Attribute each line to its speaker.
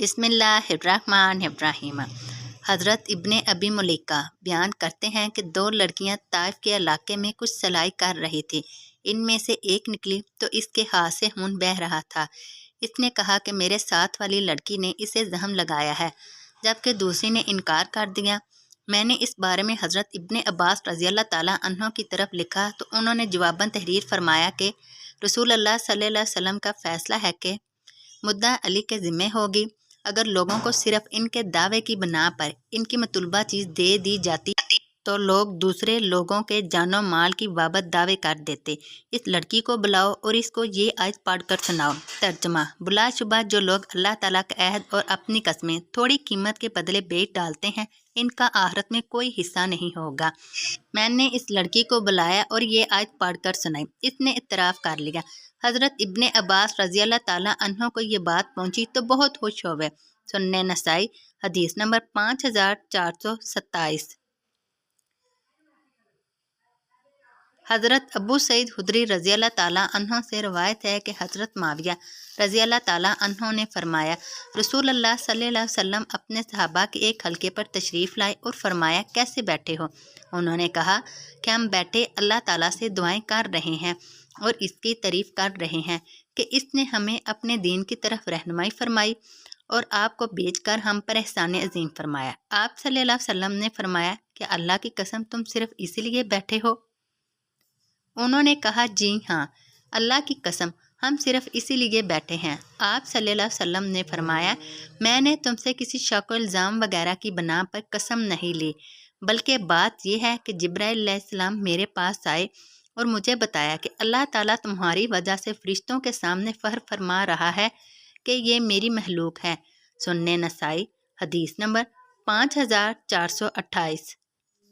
Speaker 1: बिस्मिल्लाहिर्रहमानिर्रहीम। हज़रत इब्ने अबी मुलैका बयान करते हैं कि दो लड़कियां ताइफ के इलाके में कुछ सलाई कर रही थी। इनमें से एक निकली तो इसके हाथ से खून बह रहा था। इसने कहा कि मेरे साथ वाली लड़की ने इसे जख्म लगाया है, जबकि दूसरी ने इनकार कर दिया। मैंने इस बारे में हज़रत इब्ने अब्बास रज़ियल्लाहु ताला अन्हो की तरफ लिखा तो उन्होंने जवाबन तहरीर फरमाया कि रसूल अल्लाह सल्लल्लाहु अलैहि वसल्लम का फ़ैसला है कि मुद्दा अली के ज़िम्मे होगी। अगर लोगों को सिर्फ इनके दावे की बिना पर इनकी मतलूबा चीज़ दे दी जाती तो लोग दूसरे लोगों के जानो माल की बाबत दावे कर देते। इस लड़की को बुलाओ और इसको ये आयत पढ़ कर सुनाओ। तर्जमा: बुलाशुबा जो लोग अल्लाह ताला का अहद और अपनी कस्में थोड़ी कीमत के बदले बेच डालते हैं, इनका आखिरत में कोई हिस्सा नहीं होगा। मैंने इस लड़की को बुलाया और ये आयत पढ़ कर सुनाई। इसने इतराफ़ कर लिया। हज़रत इब्ने अब्बास रज़ियल्लाहु ताला अन्हो को ये बात पहुंची तो बहुत खुश हो गए। सुन्ने नसाई हदीस नंबर 5427। हज़रत अबू सईद खुदरी रज़ियल्लाहु ताला अन्हो से रवायत है कि हज़रत माविया रज़ियल्लाहु ताला अन्हो ने फरमाया, रसूल अल्लाह सल्लल्लाहु अलैहि वसल्लम अपने सहाबा के एक हल्के पर तशरीफ़ लाए और फरमाया, कैसे बैठे हो? उन्होंने कहा कि हम बैठे अल्लाह ताला से दुआएं कर रहे हैं और इसकी तारीफ़ कर रहे हैं कि इसने हमें अपने दीन की तरफ रहनुमाई फरमाई और आपको बेचकर हम पर एहसान अजीम फरमाया। आप सल्लल्लाहु अलैहि वसल्लम ने फरमाया कि अल्लाह की कसम तुम सिर्फ इसीलिए बैठे हो? उन्होंने कहा, जी हाँ, अल्लाह की कसम हम सिर्फ इसीलिए बैठे हैं। आप सल्लल्लाहु अलैहि वसल्लम ने फरमाया, मैंने तुमसे किसी शक व इल्ज़ाम वगैरह की बना पर कसम नहीं ली, बल्कि बात यह है कि जिब्राइल अलैहिस्सलाम मेरे पास आए और मुझे बताया कि अल्लाह ताला तुम्हारी वजह से फरिश्तों के सामने फ़ख्र फरमा रहा है कि ये मेरी महलूक है। सुन्ने नसाई हदीस नंबर 5428।